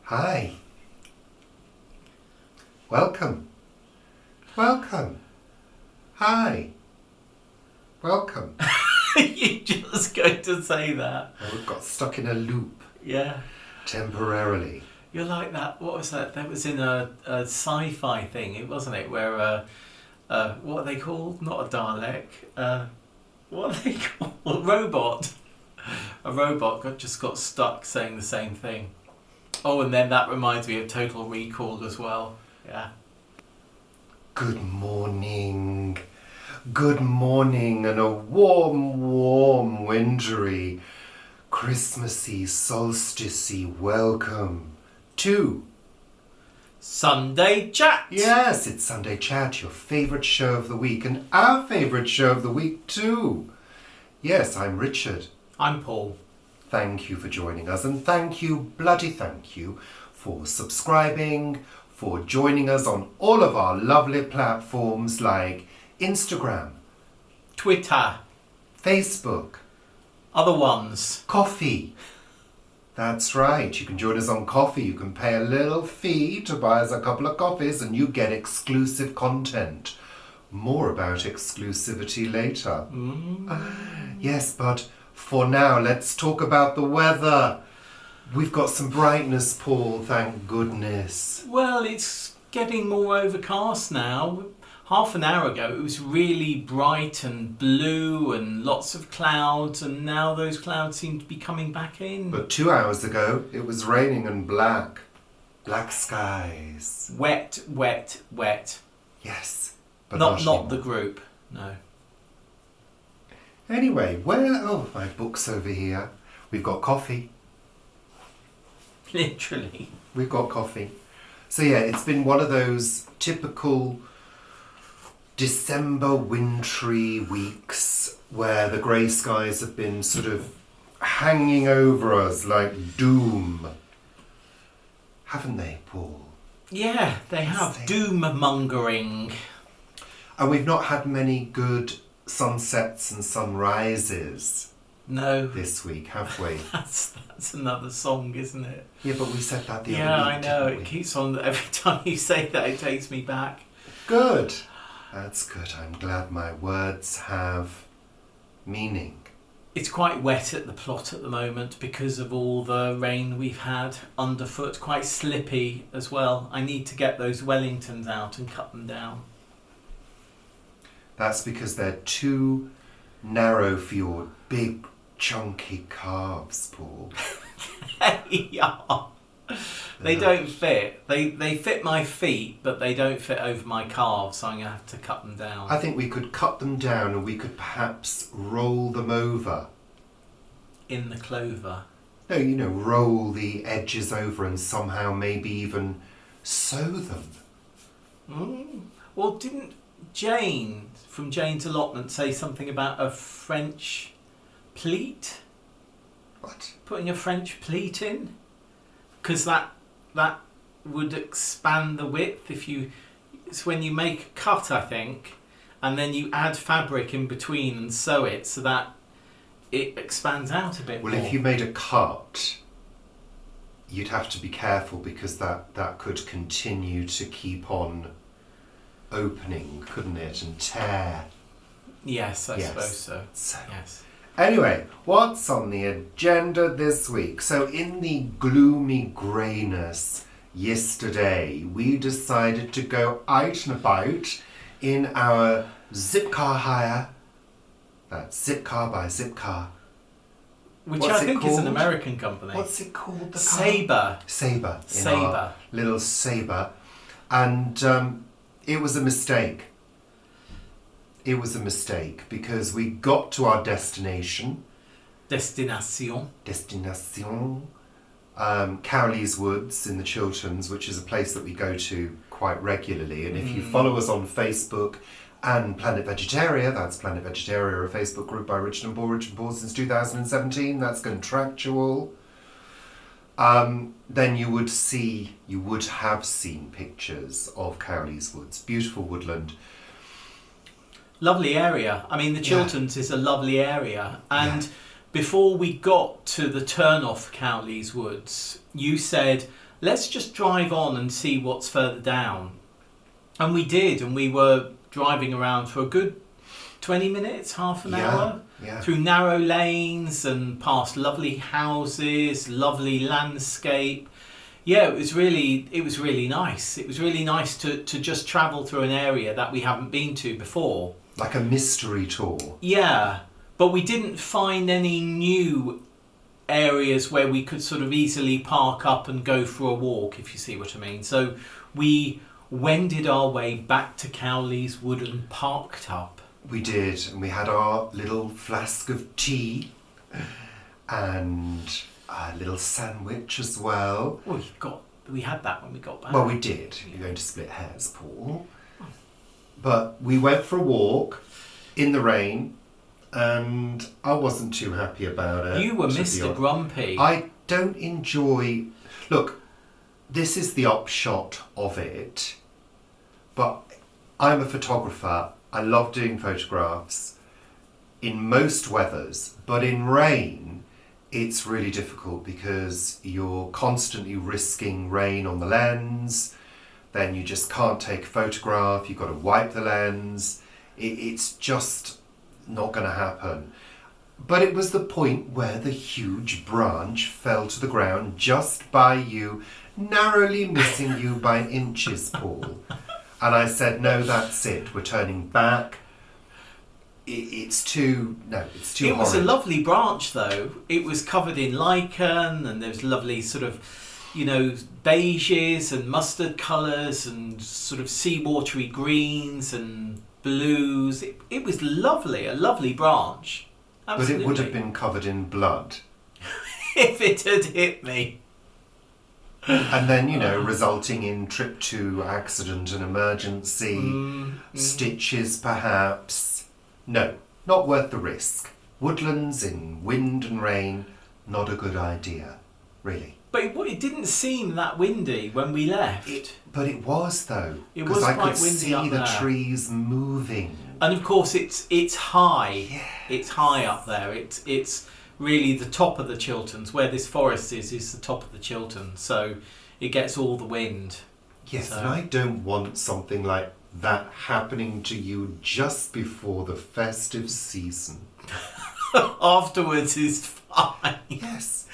Hi. Welcome. Welcome. Hi. Welcome. You're just going to say that. We got stuck in a loop. Yeah. Temporarily. You're like that. What was that? That was in a sci-fi thing, wasn't it? Where, what are they called? Not a Dalek. What are they called? A robot. A robot just got stuck saying the same thing. Oh, and then that reminds me of Total Recall as well. Yeah. Good morning. Good morning and a warm, wintry, Christmassy, solsticey welcome to Sunday Chat. Yes, it's Sunday Chat, your favourite show of the week and our favourite show of the week too. Yes, I'm Richard. I'm Paul. Thank you for joining us and thank you for subscribing, for joining us on all of our lovely platforms like Instagram, Twitter, Facebook, other ones. Coffee. That's right, you can join us on Coffee. You can pay a little fee to buy us a couple of coffees and you get exclusive content. More about exclusivity later. Yes, but for now, let's talk about the weather. We've got some brightness, Paul, thank goodness. Well, it's getting more overcast now. Half an hour ago, it was really bright and blue and lots of clouds, and now those clouds seem to be coming back in. But 2 hours ago, it was raining and black. Black skies. Wet, wet, wet. Yes. But Not the group, no. Anyway, my book's over here. We've got coffee. Literally. We've got coffee. So yeah, it's been one of those typical December wintry weeks where the grey skies have been sort of hanging over us like doom. Haven't they, Paul? Yeah, they have. Doom-mongering. And we've not had many good sunsets and sunrises. No. This week, have we? That's another song, isn't it? Yeah, but we said that the other week. Yeah, I know. Didn't we? It keeps on. Every time you say that, it takes me back. Good. That's good. I'm glad my words have meaning. It's quite wet at the plot at the moment because of all the rain we've had underfoot. Quite slippy as well. I need to get those Wellingtons out and cut them down. That's because they're too narrow for your big, chunky calves, Paul. They are. They don't fit. They fit my feet, but they don't fit over my calves, so I'm going to have to cut them down. I think we could cut them down and we could perhaps roll them over. In the clover? No, roll the edges over and somehow maybe even sew them. Well, didn't Jane from Jane's Allotment say something about a French pleat? What? Putting a French pleat in? Because that would expand the width if you... It's when you make a cut, I think, and then you add fabric in between and sew it so that it expands out a bit more. Well, if you made a cut, you'd have to be careful because that could continue to keep on opening, couldn't it, and tear. Yes, I suppose so. Yes. Anyway, what's on the agenda this week? So in the gloomy greyness yesterday, we decided to go out and about in our Zipcar hire. That's Zipcar by Zipcar. Which What's I think it is an called? American company. What's it called? The car? Sabre. Sabre. Sabre. Little Sabre. And it was a mistake. It was a mistake because we got to our destination. Destination. Cowley's Woods in the Chilterns, which is a place that we go to quite regularly. And if you follow us on Facebook and Planet Vegetaria, that's Planet Vegetaria, a Facebook group by Richard and Paul since 2017, that's contractual. Then you would have seen pictures of Cowley's Woods. Beautiful woodland. Lovely area. I mean, the Chilterns is a lovely area. And before we got to the turn off Cowley's Woods, you said let's just drive on and see what's further down. And we did, and we were driving around for a good 20 minutes, half an hour, through narrow lanes and past lovely houses, lovely landscape. Yeah, it was really nice. It was really nice to just travel through an area that we haven't been to before. Like a mystery tour. Yeah, but we didn't find any new areas where we could sort of easily park up and go for a walk, if you see what I mean. So we wended our way back to Cowley's Wood and parked up. We did, and we had our little flask of tea and a little sandwich as well. Well, we had that when we got back. Well, we did. You're going to split hairs, Paul. But we went for a walk in the rain, and I wasn't too happy about it. You were Mr. Grumpy. I don't enjoy... Look, this is the upshot of it, but I'm a photographer. I love doing photographs in most weathers, but in rain, it's really difficult because you're constantly risking rain on the lens. Then you just can't take a photograph. You've got to wipe the lens. It's just not going to happen. But it was the point where the huge branch fell to the ground just by you, narrowly missing you by inches, Paul. And I said, no, that's it. We're turning back. It's too horrid. It was a lovely branch, though. It was covered in lichen, and there was lovely sort of, beiges and mustard colours and sort of sea-watery greens and blues. It was lovely, a lovely branch. Absolutely. But it would have been covered in blood. If it had hit me. And then, resulting in trip to accident and emergency, stitches perhaps. No, not worth the risk. Woodlands in wind and rain, not a good idea, really. But it didn't seem that windy when we left. But it was, though. It was quite windy up there. Because I could see the trees moving. And of course, it's high. Yes. It's high up there. It's really the top of the Chilterns. Where this forest is the top of the Chilterns. So it gets all the wind. Yes, and I don't want something like that happening to you just before the festive season. Afterwards is fine. Yes.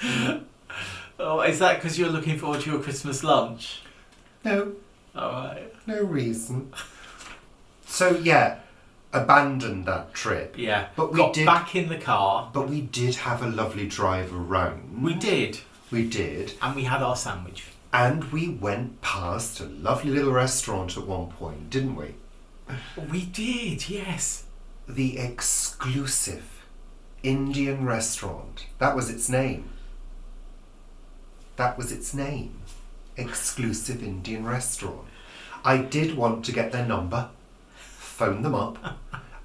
Oh, is that because you're looking forward to your Christmas lunch? No. All right. No reason. So, abandoned that trip. Yeah. But we got did back in the car. But we did have a lovely drive around. We did. We did. And we had our sandwich. And we went past a lovely little restaurant at one point, didn't we? We did, yes. The exclusive Indian restaurant. That was its name. Exclusive Indian restaurant. I did want to get their number, phone them up,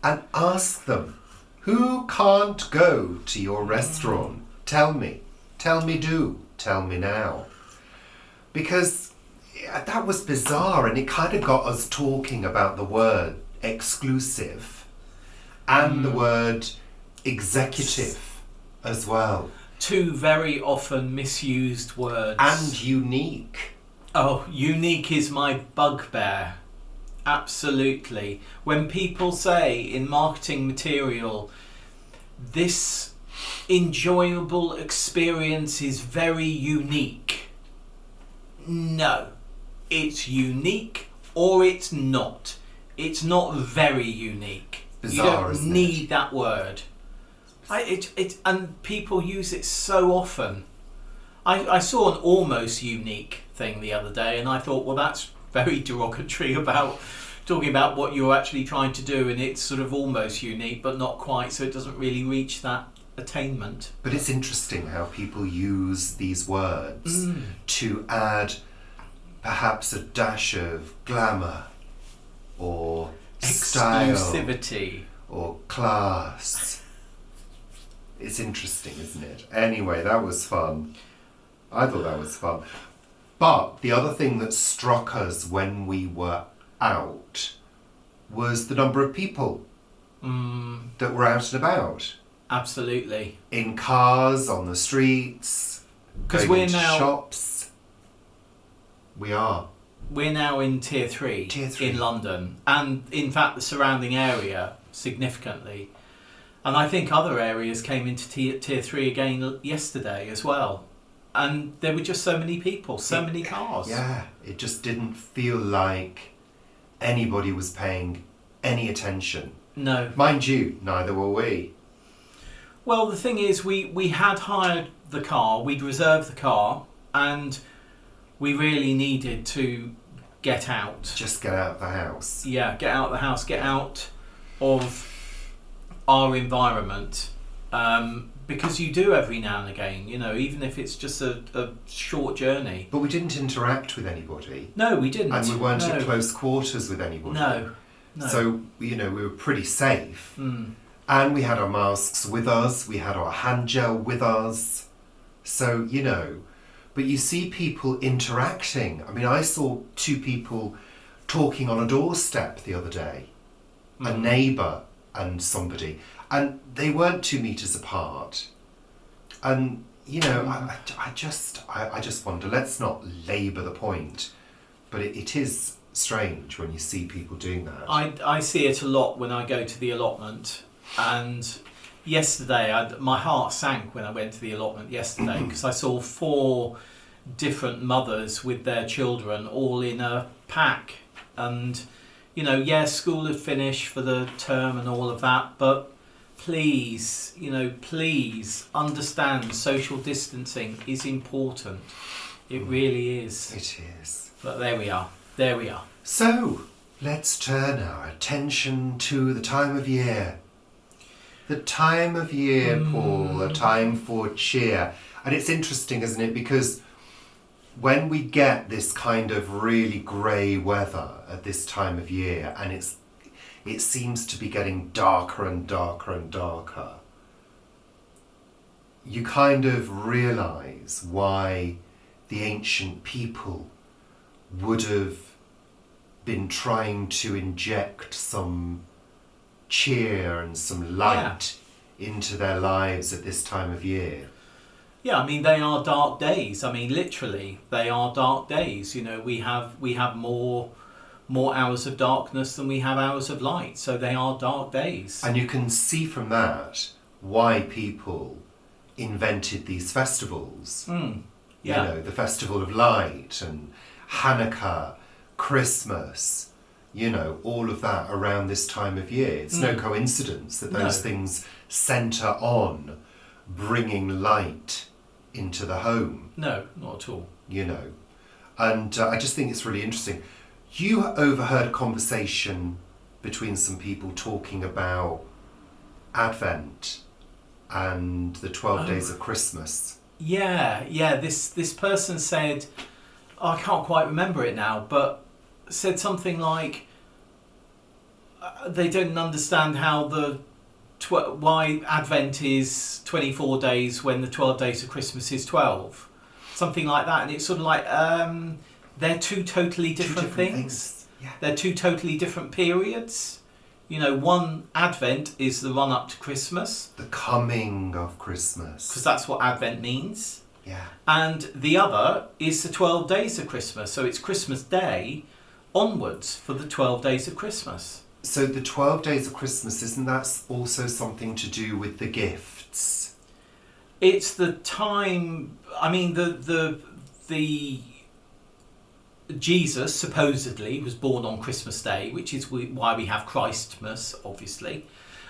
and ask them, who can't go to your restaurant? Tell me now. Because that was bizarre, and it kind of got us talking about the word exclusive and the word executive as well. Two very often misused words. And unique. Oh, unique is my bugbear. Absolutely. When people say in marketing material, this enjoyable experience is very unique. No. It's unique or it's not. It's not very unique. Bizarre, you don't need that word. And people use it so often. I saw an almost unique thing the other day, and I thought, well, that's very derogatory about talking about what you're actually trying to do, and it's sort of almost unique, but not quite, so it doesn't really reach that attainment. But it's interesting how people use these words to add perhaps a dash of glamour or exclusivity style or class. It's interesting, isn't it? Anyway, that was fun. I thought that was fun. But the other thing that struck us when we were out was the number of people that were out and about. Absolutely. In cars, on the streets, because going we're into now shops. We are. We're now in tier 3, Tier 3 in London, and in fact the surrounding area significantly. And I think other areas came into tier 3 again yesterday as well. And there were just so many people, so many cars. Yeah, it just didn't feel like anybody was paying any attention. No. Mind you, neither were we. Well, the thing is, we had hired the car, we'd reserved the car, and we really needed to get out. Just get out of the house. Yeah, get out of the house, get out of our environment. Because you do every now and again, you know, even if it's just a short journey. But we didn't interact with anybody. No, we didn't. And we weren't at close quarters with anybody. No. So, you know, we were pretty safe. Mm. And we had our masks with us. We had our hand gel with us. So, you know, but you see people interacting. I mean, I saw 2 people talking on a doorstep the other day. A neighbour and somebody. And they weren't 2 meters apart. And, you know, I just wonder, let's not labour the point, but it is strange when you see people doing that. I see it a lot when I go to the allotment. And yesterday, my heart sank when I went to the allotment yesterday because I saw 4 different mothers with their children all in a pack. And, you know, yeah, school had finished for the term and all of that, but please, you know, please understand social distancing is important. It really is. It is. But there we are. There we are. So, let's turn our attention to the time of year. The time of year, Paul, a time for cheer. And it's interesting, isn't it? Because when we get this kind of really grey weather at this time of year, and it seems to be getting darker and darker and darker, you kind of realise why the ancient people would have been trying to inject some cheer and some light into their lives at this time of year. Yeah, I mean, they are dark days. I mean, literally, they are dark days. You know, we have more hours of darkness than we have hours of light. So they are dark days. And you can see from that why people invented these festivals. Yeah. You know, the Festival of Light and Hanukkah, Christmas, you know, all of that around this time of year. It's no coincidence that those things centre on bringing light into the home. No, not at all. You know, and I just think it's really interesting. You overheard a conversation between some people talking about Advent and the 12 days of Christmas. Yeah. This person said, I can't quite remember it now, but said something like they don't understand how why Advent is 24 days when the 12 days of Christmas is 12. Something like that. And it's sort of like, they're 2 totally different things. Yeah. They're 2 totally different periods. You know, one Advent is the run up to Christmas. The coming of Christmas. Because that's what Advent means. Yeah. And the other is the 12 days of Christmas. So it's Christmas Day onwards for the 12 days of Christmas. So the 12 days of Christmas, isn't that also something to do with the gifts? It's the time, I mean, the Jesus supposedly was born on Christmas Day, which is why we have Christmas, obviously.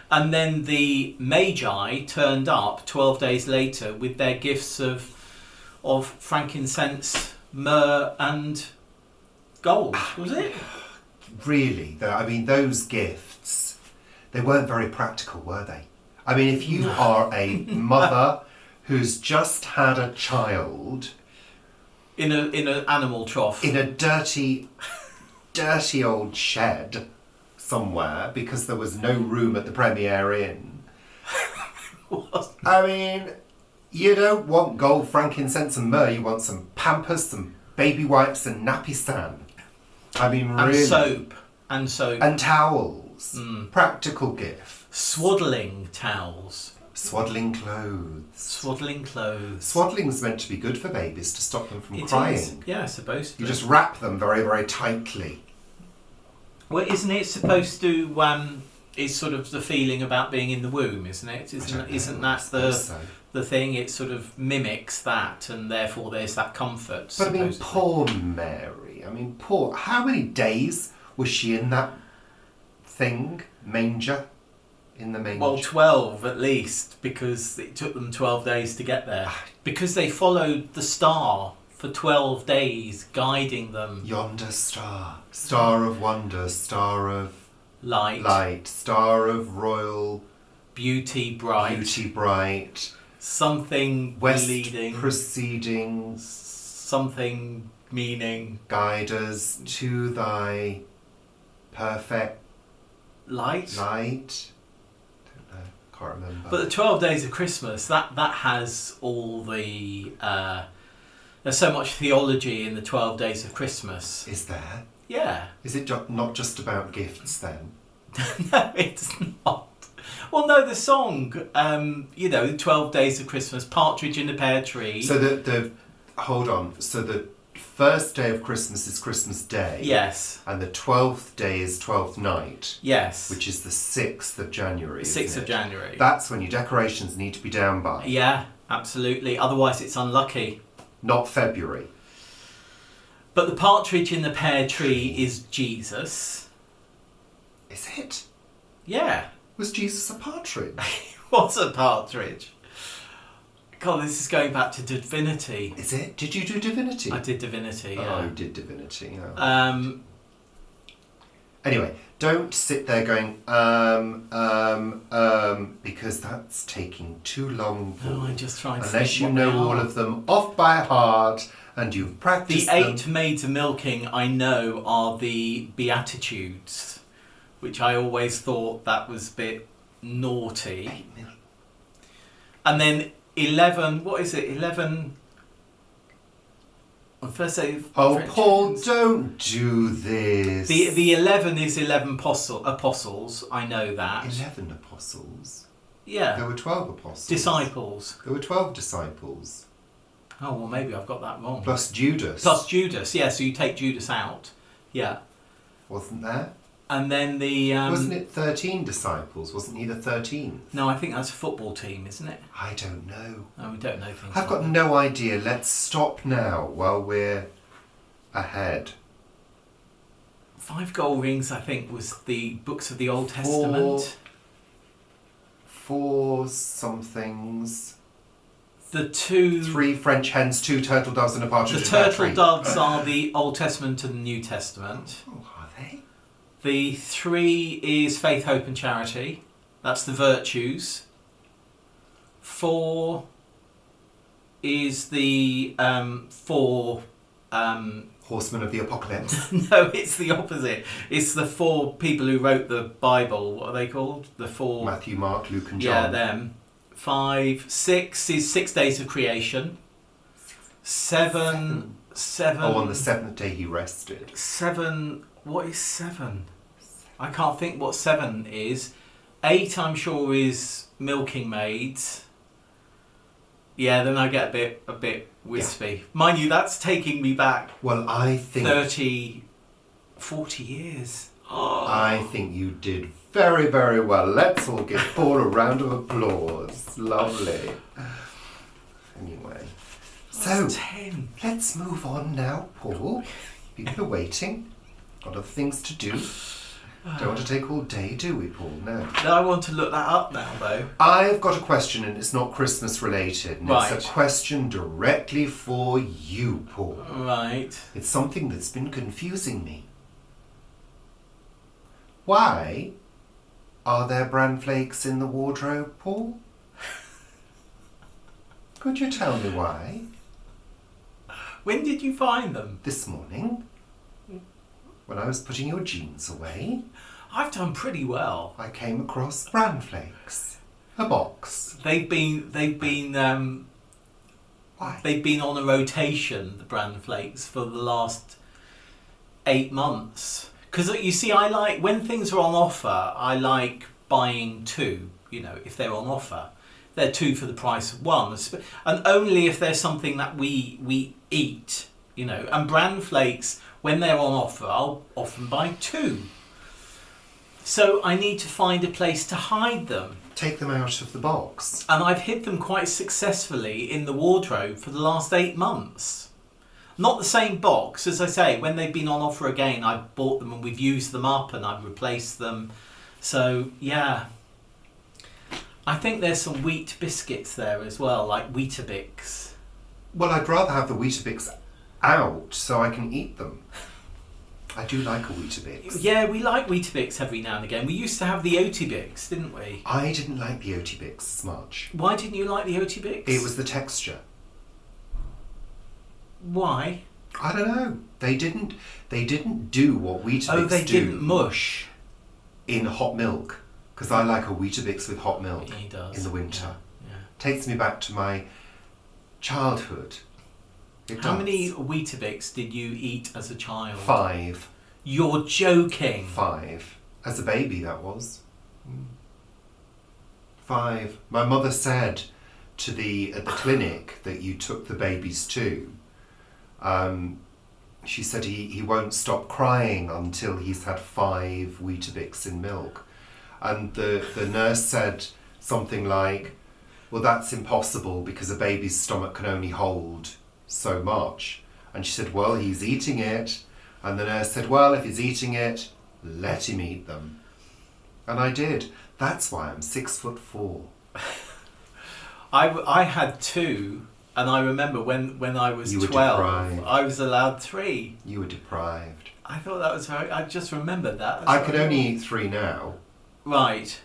And then the Magi turned up 12 days later with their gifts of frankincense, myrrh and gold, was it? Really? I mean, those gifts, they weren't very practical, were they? I mean, if you are a mother who's just had a child in an animal trough, in a dirty old shed somewhere because there was no room at the Premier Inn. I mean, you don't want gold, frankincense and myrrh. You want some Pampers, some baby wipes and nappy sand. I mean, really. And soap. And towels. Practical gift. Swaddling towels. Swaddling clothes. Swaddling clothes. Swaddling's meant to be good for babies to stop them from It crying. is. Yeah, supposed to. You just wrap them very, very tightly. Well, isn't it supposed to? Is sort of the feeling about being in the womb, isn't it? Isn't that the thing? It sort of mimics that, and therefore there's that comfort. But I mean, supposedly. poor Mary. I mean, poor. How many days was she in that thing, manger? In the manger? Well, 12 at least, because it took them 12 days to get there. Because they followed the star for 12 days, guiding them. Yonder star. Star of wonder, star of Light. Star of royal Beauty bright. beauty bright. Something West leading. proceeding. Something meaning. Guide us to thy perfect Light. light. Don't know. Can't remember. But the 12 days of Christmas, that has all the... there's so much theology in the 12 days of Christmas. Is there? Yeah. Is it not just about gifts then? No, it's not. Well, no, the song, 12 Days of Christmas, Partridge in the Pear Tree. So hold on. So the first day of Christmas is Christmas Day. Yes. And the 12th day is 12th night. Yes. Which is the 6th of January. 6th of January. That's when your decorations need to be down by. Yeah, absolutely. Otherwise it's unlucky. Not February. But the partridge in the pear tree is Jesus. Is it? Yeah. Was Jesus a partridge? What's a partridge? God, this is going back to divinity. Is it? Did you do divinity? I did divinity, Oh, yeah. you did divinity. Oh. Anyway, don't sit there going, because that's taking too long. Oh, I'm just trying to Unless think you what know they all are. of them off by heart and you've The practiced 8 them. maids of milking I know are the Beatitudes, which I always thought that was a bit naughty. And then 11, what is it? 11... On first day of Oh, French Paul, Heavens. don't do this. The 11 is 11 apostles, I know that. 11 apostles? Yeah. There were 12 apostles. Disciples. There were 12 disciples. Oh, well, maybe I've got that wrong. Plus Judas. Plus Judas, yeah, so you take Judas out. Yeah. Wasn't there? And then the... Wasn't it 13 disciples? Wasn't he the 13th? No, I think that's a football team, isn't it? I don't know. No, we don't know things. I've got no idea. Let's stop now while we're ahead. 5 gold rings, I think, was the books of the Old Testament. 4 somethings. The 2... 3 French hens, 2 turtle doves and a partridge The in a pear turtle tree. doves are the Old Testament and the New Testament. Oh, are they? The 3 is faith, hope and charity. That's the virtues. 4 is the 4... Horsemen of the Apocalypse. no, it's the opposite. It's the 4 people who wrote the Bible. What are they called? The 4... Matthew, Mark, Luke and John. Yeah, them. 5, 6 is 6 days of creation. 7... Oh, on the 7th day he rested. 7... What is 7? I can't think what 7 is. 8, I'm sure, is milking maids. Yeah, then I get a bit wispy. Mind you, that's taking me back Well, I think 30, 40 years. I think you did very, very well. Let's all give Paul a round of applause. Lovely. Anyway, so 10. let's move on now, Paul. People are waiting. Got other things to do. Don't want to take all day, do we, Paul? No. No, I want to look that up now, though. I've got a question, and it's not Christmas related. And Right. It's a question directly for you, Paul. Right. It's something that's been confusing me. Why are there bran flakes in the wardrobe, Paul? Could you tell me why? When did you find them? This morning, when I was putting your jeans away, I've done pretty well. I came across bran flakes. A box. They've been Why? They've been on a rotation, the bran flakes, for the last 8 months. Because you see, I like when things are on offer. I like buying 2. You know, if they're on offer, they're two for the price of one. And only if there's something that we eat, you know. And bran flakes, when they're on offer, I'll often buy two. So I need to find a place to hide them. Take them out of the box. And I've hid them quite successfully in the wardrobe for the last 8 months. Not the same box, as I say, when they've been on offer again, I've bought them and we've used them up and I've replaced them. So, yeah. I think there's some wheat biscuits there as well, like Weetabix. Well, I'd rather have the Weetabix out so I can eat them. I do like a Weetabix. Yeah, we like Weetabix every now and again. We used to have the Otibix, didn't we? I didn't like the Otibix as much. Why didn't you like the Otibix? It was the texture. Why? I don't know. They didn't do what Weetabix do. Oh, they didn't mush. In hot milk. Because I like a Weetabix with hot milk. He does. In the winter. Yeah. Takes me back to my childhood. How many Weetabix did you eat as a child? 5. You're joking. 5. As a baby, that was. 5. My mother said at the clinic that you took the babies to, she said he won't stop crying until he's had 5 Weetabix in milk. And the nurse said something like, well, that's impossible because a baby's stomach can only hold so much. And she said, well, he's eating it. And the nurse said, well, if he's eating it, let him eat them. And I did. That's why I'm 6'4". I had 2, and I remember when I was 12, deprived. I was allowed 3. You were deprived. I thought that was very... I just remembered that. I could only eat 3 now. Right.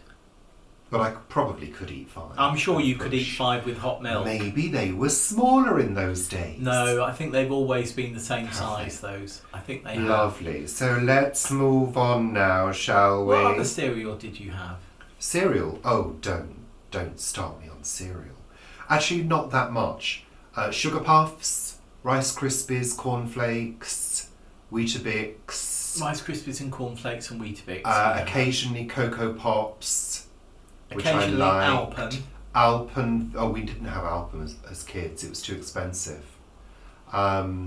But I probably could eat 5. I'm sure you could eat 5 with hot milk. Maybe they were smaller in those days. No, I think they've always been the same size, those. I think they have. Lovely. So let's move on now, shall we? What other cereal did you have? Cereal? Oh, don't start me on cereal. Actually, not that much. Sugar Puffs, Rice Krispies, Cornflakes, Weetabix. Rice Krispies and Cornflakes and Weetabix. Occasionally Cocoa Pops, which I Occasionally liked. Alpen. Alpen. Oh, we didn't have Alpen as kids. It was too expensive. That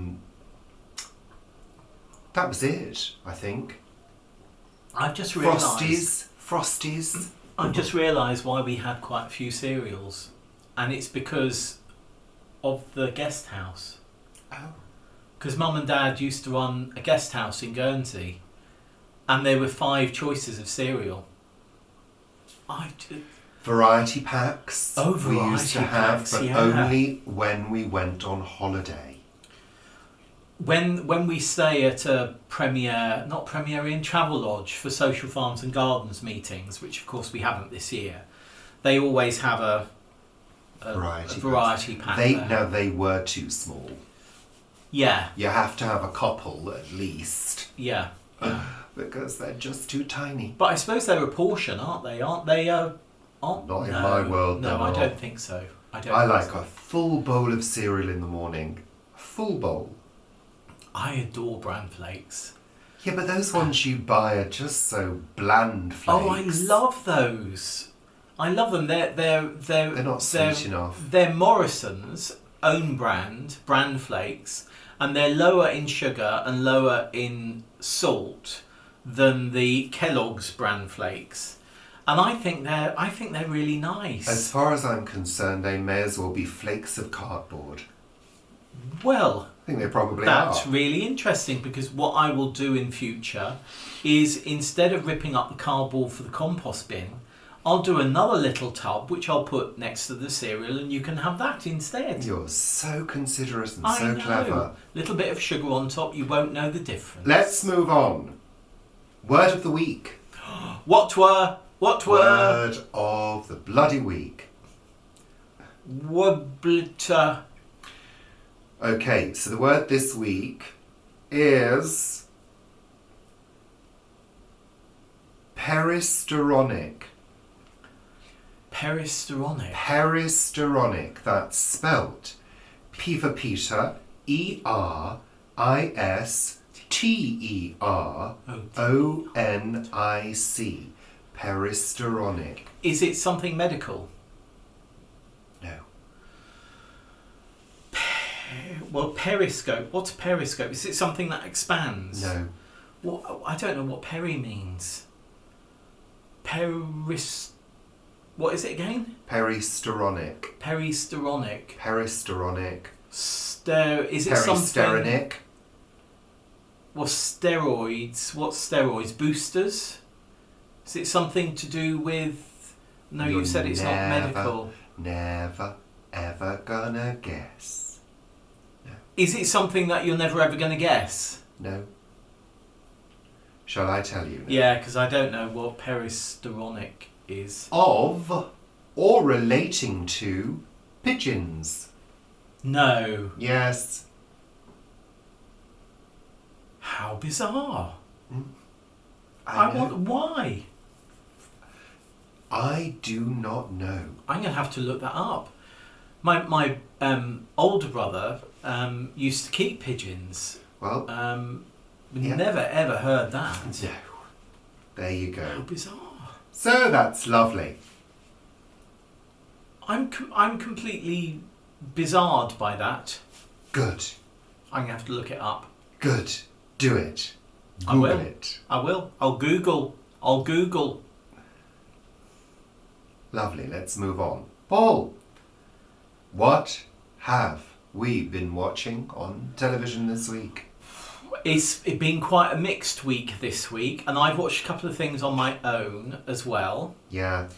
was it, I think. I've just realised... Frosties. I've just realised why we had quite a few cereals. And it's because of the guest house. Oh. Because Mum and Dad used to run a guest house in Guernsey. And there were 5 choices of cereal. Variety packs. Oh, we variety used to have, packs, but yeah. only when we went on holiday. When we stay at a Travel Lodge for Social Farms and Gardens meetings, which of course we haven't this year, they always have a variety pack. They were too small. Yeah. You have to have a couple at least. Yeah. Because they're just too tiny. But I suppose they're a portion, aren't they? Not in my world. No, I don't think so. I like a full bowl of cereal in the morning. A full bowl. I adore bran flakes. Yeah, but those ones you buy are just so bland flakes. Oh, I love those. I love them. They're not sweet enough. They're Morrison's own brand, bran flakes, and they're lower in sugar and lower in salt than the Kellogg's bran flakes. And I think they're really nice. As far as I'm concerned, they may as well be flakes of cardboard. Well, I think they probably that's are. really interesting, because what I will do in future is, instead of ripping up the cardboard for the compost bin, I'll do another little tub which I'll put next to the cereal, and you can have that instead. You're so considerate and I so know. clever. Little bit of sugar on top, you won't know the difference. Let's move on. Word of the week. What were? Word of the bloody week. Wobblita. Okay, so the word this week is peristeronic. Peristeronic. Peristeronic. That's spelt P for Peter, ERISTERONIC. Peristeronic. Is it something medical? Well, periscope. What's periscope? Is it something that expands? No. What? I don't know what peri means. What is it again? Peristeronic. Peristeronic. Peristeronic. Is it something? Peristeronic. Well, steroids. What's steroids? Boosters? Is it something to do with... No, you said it's not medical. Never, ever gonna guess. No. Is it something that you're never ever going to guess? No. Shall I tell you now? Yeah, because I don't know what peristeronic is. Of or relating to pigeons. No. Yes. How bizarre. I know. Why? I do not know. I'm going to have to look that up. My older brother used to keep pigeons. Well, yeah. Never ever heard that. no. There you How go. bizarre. So that's lovely. I'm completely bizarred by that. Good. I'm going to have to look it up. Good. Do it. I will. Google it. I will. I'll Google. Lovely. Let's move on. Paul, what have we been watching on television this week? It's been quite a mixed week this week, and I've watched a couple of things on my own as well. Yeah.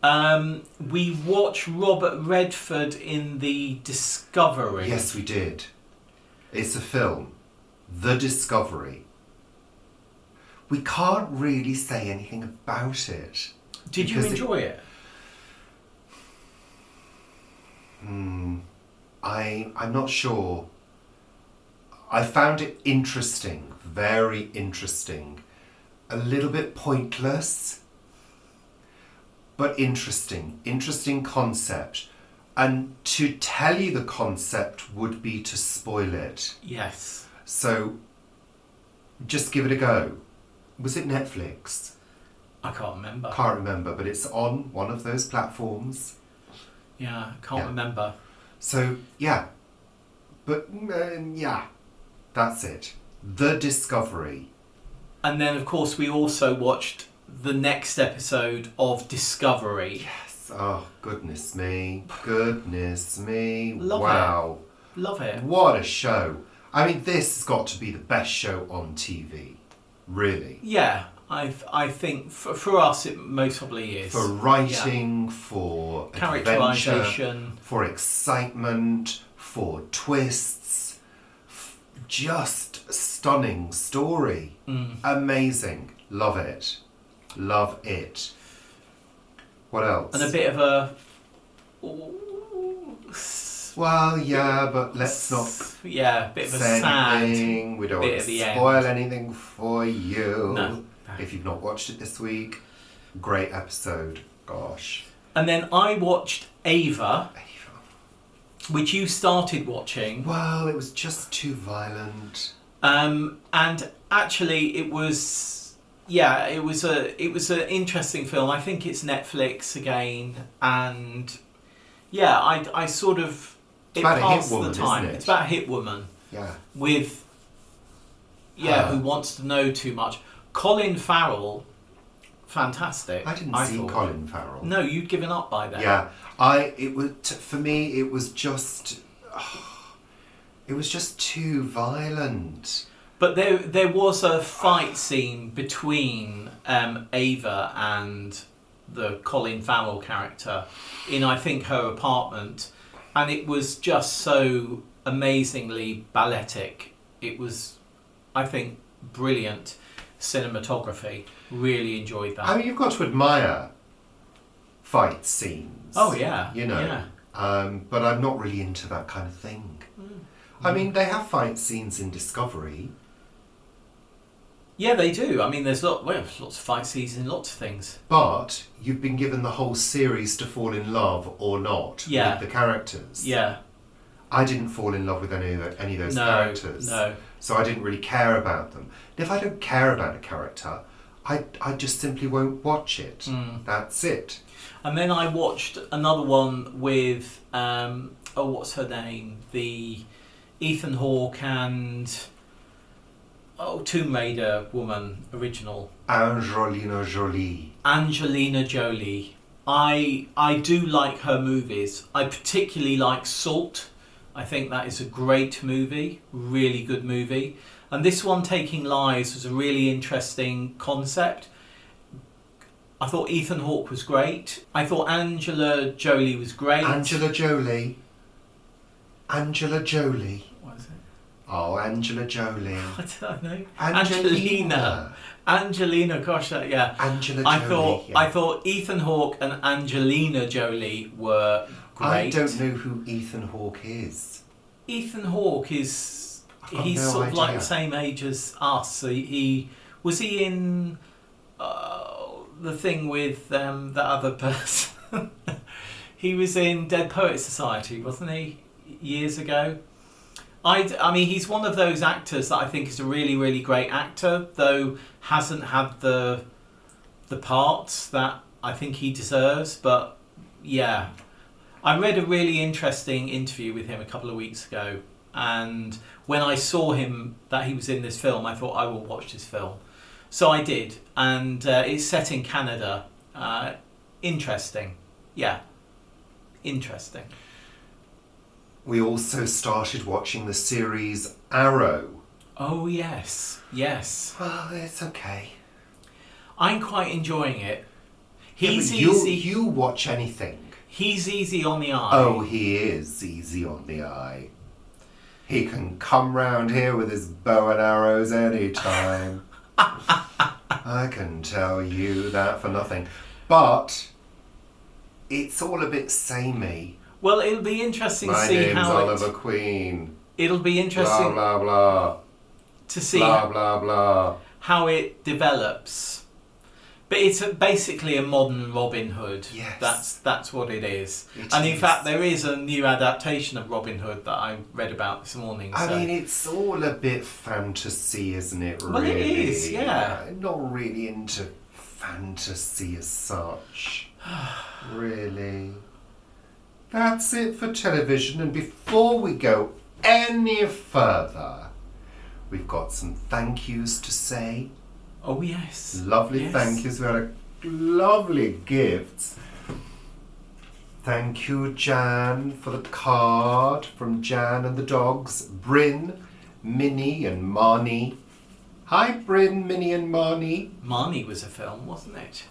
We watched Robert Redford in the Discovery. Yes, we did. It's a film. The Discovery. We can't really say anything about it. Did you enjoy it? I'm not sure. I found it interesting, very interesting. A little bit pointless, but interesting. Interesting concept. And to tell you the concept would be to spoil it. Yes. So, just give it a go. Was it Netflix? I can't remember. Can't remember, but it's on one of those platforms. Yeah, I can't remember. So, yeah. But, yeah. That's it. The Discovery. And then, of course, we also watched the next episode of Discovery. Yes. Oh, goodness me. Goodness me. Love wow. it. Love it. What a show. I mean, this has got to be the best show on TV. Really. Yeah, I think for us it most probably is. For writing, for characterization, for excitement, for twists, just stunning story. Amazing. Love it. Love it. What else? And a bit of a... Well, yeah, but let's not a bit of a say sad anything. We don't want bit to at the spoil end. anything for you. No. If you've not watched it this week, great episode. Gosh. And then I watched Ava, which you started watching. Well, it was just too violent. And actually it was an interesting film. I think it's Netflix again, and I sort of It's about a hit passed woman, the time. isn't it? It's about a hit woman Yeah. with who wants to know too much. Colin Farrell, fantastic. I didn't see thought. Colin Farrell. No, you'd given up by then. Yeah. For me it was just too violent. But there was a fight scene between Ava and the Colin Farrell character in, I think, her apartment, and it was just so amazingly balletic. It was, I think, brilliant cinematography. Really enjoyed that. I mean, you've got to admire fight scenes. Oh yeah, You know. yeah. But I'm not really into that kind of thing. I mean, they have fight scenes in Discovery. Yeah, they do. I mean, there's lots of fight scenes in lots of things. But you've been given the whole series to fall in love or not with the characters. Yeah. I didn't fall in love with any of those characters. No. So I didn't really care about them. And if I don't care about a character, I just simply won't watch it. That's it. And then I watched another one with what's her name? Ethan Hawke and Tomb Raider woman original. Angelina Jolie. Angelina Jolie. I do like her movies. I particularly like Salt. I think that is a great movie, really good movie. And this one, Taking Lives, was a really interesting concept. I thought Ethan Hawke was great. I thought Angela Jolie was great. Angela Jolie. Angela Jolie. What is it? Oh, Angela Jolie. I don't know. Angelina. Angelina, gosh, yeah. Angela Jolie. I thought Ethan Hawke and Angelina Jolie were great. I don't know who Ethan Hawke is. He's no sort of like idea. the same age as us. So he in the thing with the other person. He was in Dead Poets Society, wasn't he? Years ago. I mean, he's one of those actors that I think is a really, really great actor, though hasn't had the parts that I think he deserves. But yeah, I read a really interesting interview with him a couple of weeks ago, and when I saw him that he was in this film, I thought I will watch this film. So I did, and it's set in Canada. Interesting, yeah, interesting. We also started watching the series Arrow. Oh yes. Well, it's okay. I'm quite enjoying it. He's Yeah, but easy. You watch anything. He's easy on the eye. Oh, he is easy on the eye. He can come round here with his bow and arrows any time. I can tell you that for nothing. But it's all a bit samey. Well, it'll be interesting to My see name's how Oliver Queen. it'll be interesting Blah, blah, blah. to see Blah, blah, blah. how it develops. But it's basically a modern Robin Hood. Yes. That's what it is. It and in is. fact, there is a new adaptation of Robin Hood that I read about this morning. I so. mean, it's all a bit fantasy, isn't it, really? Well, it is, yeah. I'm not really into fantasy as such. Really. That's it for television, and before we go any further, we've got some thank yous to say. Oh yes. Lovely Yes. thank yous. We had a lovely gifts. Thank you, Jan, for the card from Jan and the dogs. Bryn, Minnie and Marnie. Hi, Bryn, Minnie and Marnie. Marnie was a film, wasn't it?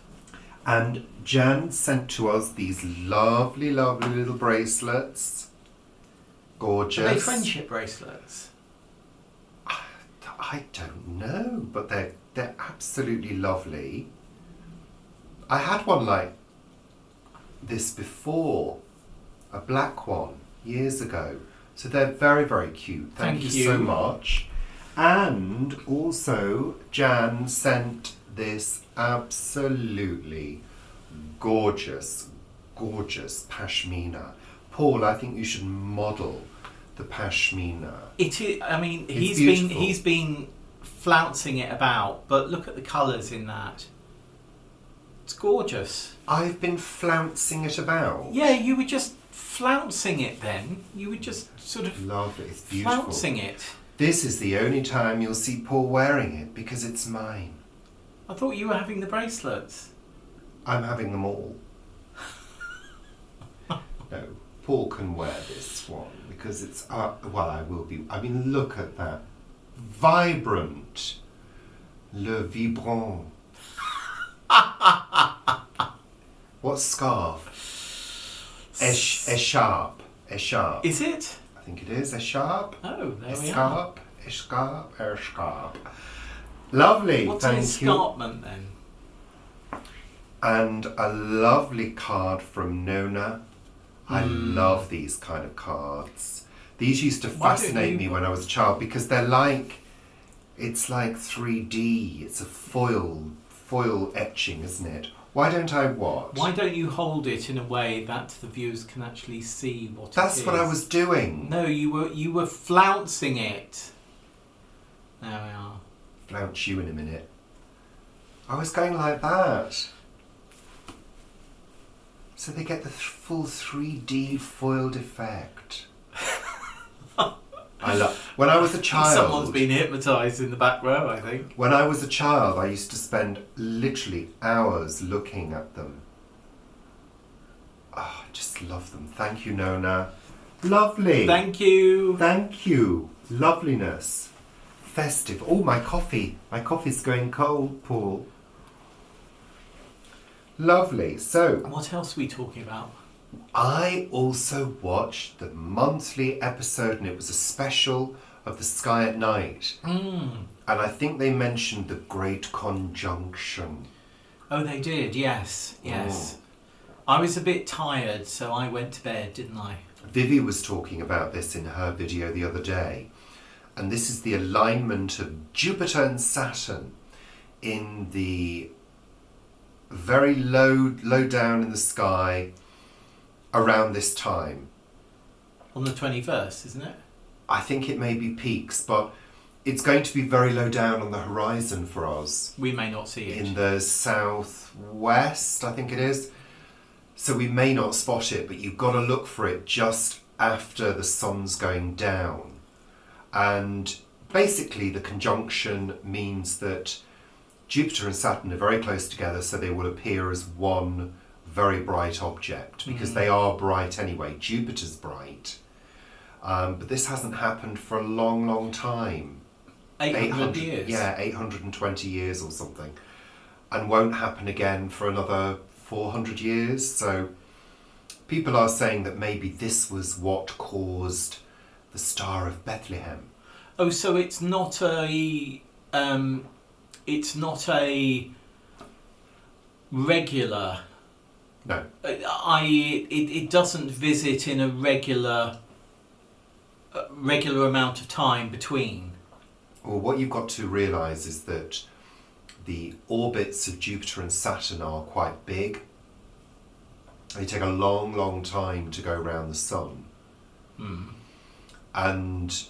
And Jan sent to us these lovely, lovely little bracelets. Gorgeous. Are they friendship bracelets? I don't know, but they're absolutely lovely. I had one like this before, a black one, years ago. So they're very, very cute. Thank you so much. And also, Jan sent this absolutely gorgeous, gorgeous pashmina. Paul, I think you should model the pashmina. It is. I mean, It's he's been flouncing it about, but look at the colours in that. It's gorgeous. I've been flouncing it about. Yeah, you were just flouncing it then. You were just sort of Lovely, it's beautiful. flouncing it. This is the only time you'll see Paul wearing it because it's mine. I thought you were having the bracelets. I'm having them all. No, Paul can wear this one because it's, well, I will be. I mean, look at that. Vibrant. Le vibrant. What scarf? Écharpe. Écharpe. Is it? I think it is. Écharpe. Oh, there we are. Écharpe. Lovely. What's an Thank you. escarpment then? And a lovely card from Nona. I love these kind of cards. These used to Why don't fascinate you- me when I was a child because they're like, it's like 3D. It's a foil etching, isn't it? Why don't I what? Why don't you hold it in a way that the viewers can actually see what it is? That's what I was doing. No, you were flouncing it. There we are. Flounce you in a minute. I was going like that. So they get the full 3D foiled effect. I When I was a child... Someone's been hypnotised in the back row, I think. When I was a child, I used to spend literally hours looking at them. Oh, I just love them. Thank you, Nona. Lovely. Thank you. Thank you. Loveliness. Festive. Oh, my coffee. My coffee's going cold, Paul. Lovely. So, What else are we talking about? I also watched the monthly episode, and it was a special of The Sky at Night. And I think they mentioned the Great Conjunction. Oh, they did, yes. I was a bit tired, so I went to bed, didn't I? Vivi was talking about this in her video the other day. And this is the alignment of Jupiter and Saturn in the very low down in the sky around this time. On the 21st, isn't it? I think it may be peaks, but it's going to be very low down on the horizon for us. We may not see it. In the southwest, I think it is. So we may not spot it, but you've got to look for it just after the sun's going down. And basically the conjunction means that Jupiter and Saturn are very close together, so they will appear as one very bright object, because they are bright anyway. Jupiter's bright. But this hasn't happened for a long, long time. 800 years? Yeah, 820 years or something. And won't happen again for another 400 years. So people are saying that maybe this was what caused the Star of Bethlehem. Oh, so it's not a regular. No. It doesn't visit in a regular amount of time between. Well, what you've got to realise is that the orbits of Jupiter and Saturn are quite big. They take a long, long time to go around the Sun. And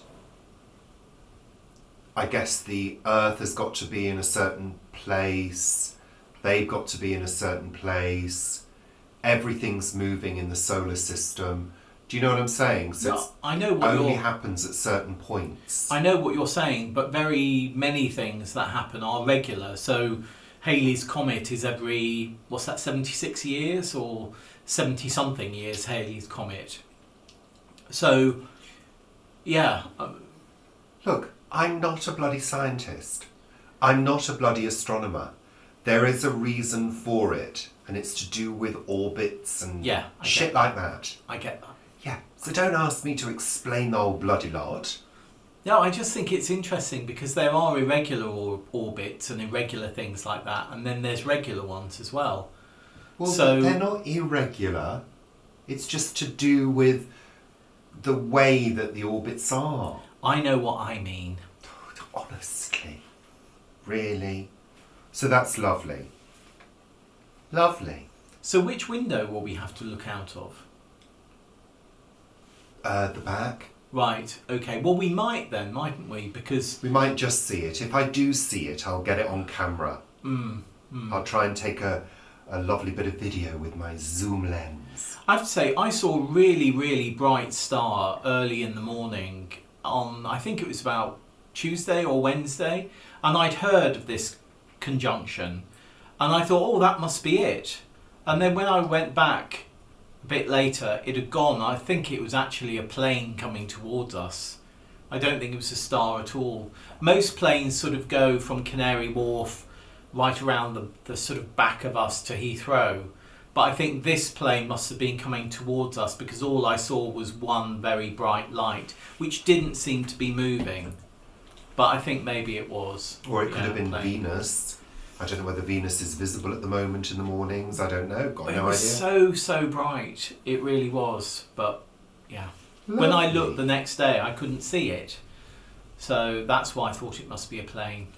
I guess the Earth has got to be in a certain place. They've got to be in a certain place. Everything's moving in the solar system. Do you know what I'm saying? So No, I know it what only you're. happens at certain points. I know what you're saying, but very many things that happen are regular. So Halley's Comet is every 76 years or 70 something years. Halley's Comet. So yeah. Look, I'm not a bloody scientist. I'm not a bloody astronomer. There is a reason for it, and it's to do with orbits and shit like that. I get that. Yeah, so don't ask me to explain the whole bloody lot. No, I just think it's interesting because there are irregular orbits and irregular things like that, and then there's regular ones as well. Well, so they're not irregular. It's just to do with the way that the orbits are. I know what I mean. Honestly. Really? So that's lovely. Lovely. So which window will we have to look out of? The back. Right, okay. Well, we might then, mightn't we? Because we might just see it. If I do see it, I'll get it on camera. I'll try and take a lovely bit of video with my zoom lens. I have to say, I saw a really, really bright star early in the morning on, I think it was about Tuesday or Wednesday, and I'd heard of this conjunction, and I thought, oh, that must be it. And then when I went back a bit later, it had gone. I think it was actually a plane coming towards us. I don't think it was a star at all. Most planes sort of go from Canary Wharf right around the sort of back of us to Heathrow. But I think this plane must have been coming towards us because all I saw was one very bright light, which didn't seem to be moving. But I think maybe it was. Or it could have been plane. Venus. I don't know whether Venus is visible at the moment in the mornings. I don't know. Got no idea. It was so bright. It really was. But yeah. Lovely. When I looked the next day, I couldn't see it. So that's why I thought it must be a plane.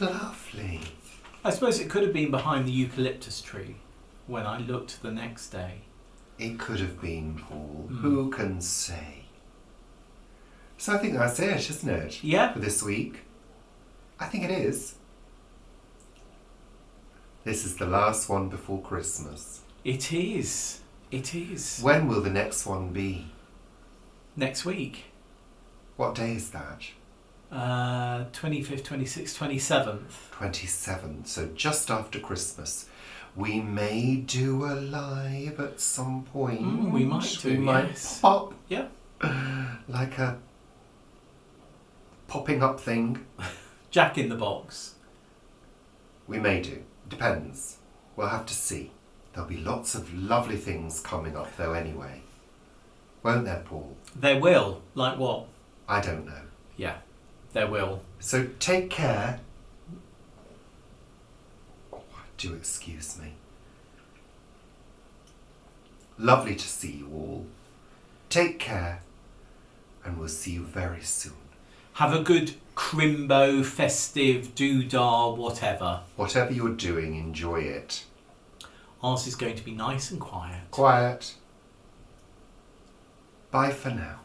Lovely. I suppose it could have been behind the eucalyptus tree when I looked the next day. It could have been, Paul. Who can say? So I think that's it, isn't it? Yeah. For this week. I think it is. This is the last one before Christmas. It is. It is. When will the next one be? Next week. What day is that? 25th, 26th, 27th. 27th, so just after Christmas. We may do a live at some point. We might do, We might yes. pop. Yeah. Like a popping up thing. Jack in the Box. We may do. Depends. We'll have to see. There'll be lots of lovely things coming up though anyway. Won't there, Paul? There will. Like what? I don't know. Yeah, there will. So take care. Oh, do excuse me. Lovely to see you all. Take care, and we'll see you very soon. Have a good crimbo, festive, doodah, whatever. Whatever you're doing, enjoy it. Ours is going to be nice and quiet. Quiet. Bye for now.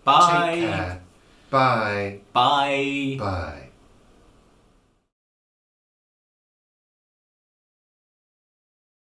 Bye. Take care. Bye. Bye. Bye.